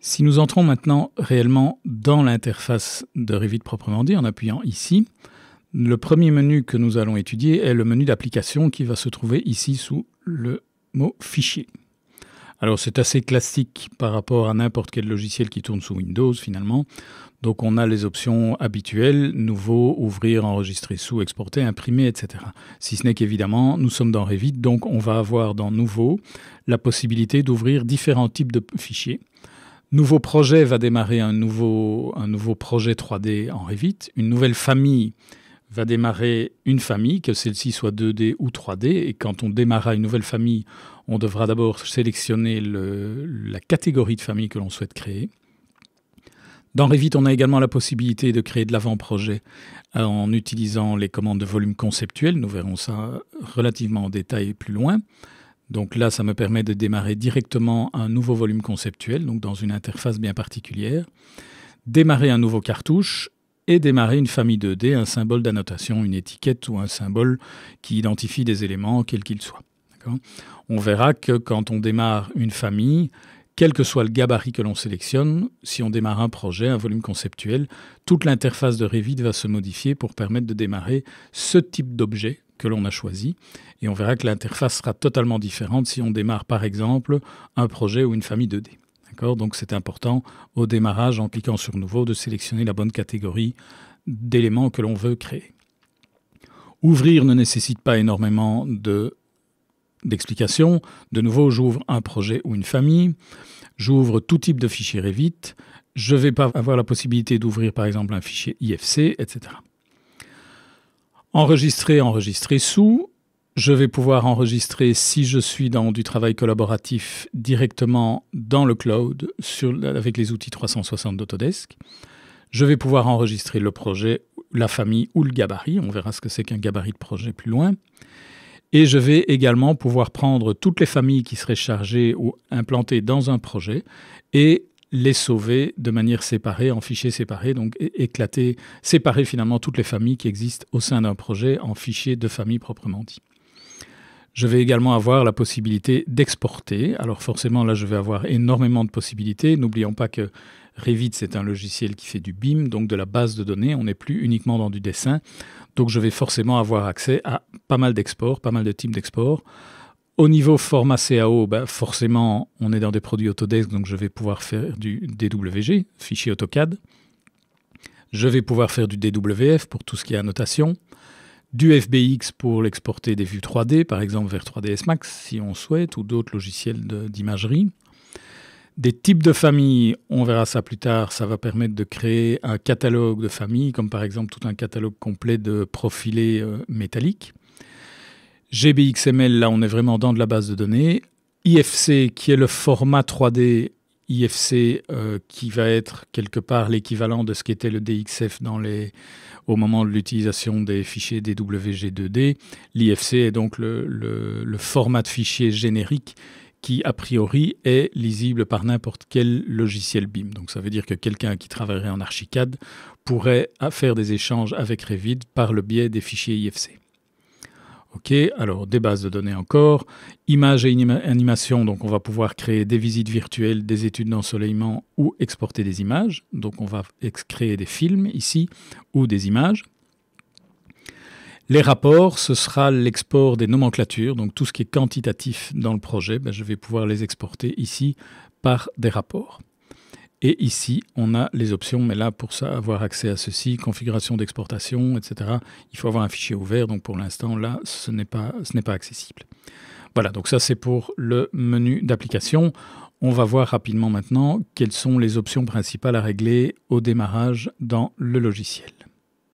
Si nous entrons maintenant réellement dans l'interface de Revit proprement dit, en appuyant ici, le premier menu que nous allons étudier est le menu d'application qui va se trouver ici sous le mot Fichier. Alors c'est assez classique par rapport à n'importe quel logiciel qui tourne sous Windows finalement. Donc on a les options habituelles, Nouveau, Ouvrir, Enregistrer sous, Exporter, Imprimer, etc. Si ce n'est qu'évidemment, nous sommes dans Revit, donc on va avoir dans Nouveau la possibilité d'ouvrir différents types de fichiers. Nouveau projet va démarrer un nouveau projet 3D en Revit. Une nouvelle famille va démarrer une famille, que celle-ci soit 2D ou 3D. Et quand on démarrera une nouvelle famille, on devra d'abord sélectionner la catégorie de famille que l'on souhaite créer. Dans Revit, on a également la possibilité de créer de l'avant-projet en utilisant les commandes de volume conceptuel. Nous verrons ça relativement en détail plus loin. Donc là, ça me permet de démarrer directement un nouveau volume conceptuel, donc dans une interface bien particulière, démarrer un nouveau cartouche et démarrer une famille 2D, un symbole d'annotation, une étiquette ou un symbole qui identifie des éléments, quels qu'ils soient. On verra que quand on démarre une famille, quel que soit le gabarit que l'on sélectionne, si on démarre un projet, un volume conceptuel, toute l'interface de Revit va se modifier pour permettre de démarrer ce type d'objet que l'on a choisi. Et on verra que l'interface sera totalement différente si on démarre par exemple un projet ou une famille 2D. Donc c'est important au démarrage, en cliquant sur Nouveau, de sélectionner la bonne catégorie d'éléments que l'on veut créer. Ouvrir ne nécessite pas énormément d'explications. De nouveau, j'ouvre un projet ou une famille. J'ouvre tout type de fichier Revit. Je vais pas avoir la possibilité d'ouvrir par exemple un fichier IFC, etc. Enregistrer sous. Je vais pouvoir enregistrer, si je suis dans du travail collaboratif, directement dans le cloud avec les outils 360 d'Autodesk. Je vais pouvoir enregistrer le projet, la famille ou le gabarit. On verra ce que c'est qu'un gabarit de projet plus loin. Et je vais également pouvoir prendre toutes les familles qui seraient chargées ou implantées dans un projet et les sauver de manière séparée, en fichiers séparés, donc séparer finalement toutes les familles qui existent au sein d'un projet en fichiers de famille proprement dit. Je vais également avoir la possibilité d'exporter. Alors forcément, là, je vais avoir énormément de possibilités. N'oublions pas que Revit, c'est un logiciel qui fait du BIM, donc de la base de données. On n'est plus uniquement dans du dessin. Donc je vais forcément avoir accès à pas mal d'exports, pas mal de types d'exports. Au niveau format CAO, forcément, on est dans des produits Autodesk, donc je vais pouvoir faire du DWG, fichier AutoCAD. Je vais pouvoir faire du DWF pour tout ce qui est annotation. Du FBX pour l'exporter des vues 3D, par exemple vers 3ds Max, si on souhaite, ou d'autres logiciels d'imagerie. Des types de familles, on verra ça plus tard, ça va permettre de créer un catalogue de familles, comme par exemple tout un catalogue complet de profilés métalliques. GBXML, là on est vraiment dans de la base de données. IFC, qui est le format 3D IFC, qui va être quelque part l'équivalent de ce qu'était le DXF au moment de l'utilisation des fichiers DWG2D. L'IFC est donc le format de fichier générique qui, a priori, est lisible par n'importe quel logiciel BIM. Donc ça veut dire que quelqu'un qui travaillerait en Archicad pourrait faire des échanges avec Revit par le biais des fichiers IFC. Ok, alors des bases de données encore. Images et animation, donc on va pouvoir créer des visites virtuelles, des études d'ensoleillement ou exporter des images. Donc on va créer des films ici ou des images. Les rapports, ce sera l'export des nomenclatures, donc tout ce qui est quantitatif dans le projet, je vais pouvoir les exporter ici par des rapports. Et ici, on a les options, mais là, pour ça, avoir accès à ceci, configuration d'exportation, etc., il faut avoir un fichier ouvert, donc pour l'instant, là, ce n'est pas accessible. Voilà, donc ça, c'est pour le menu d'application. On va voir rapidement maintenant quelles sont les options principales à régler au démarrage dans le logiciel.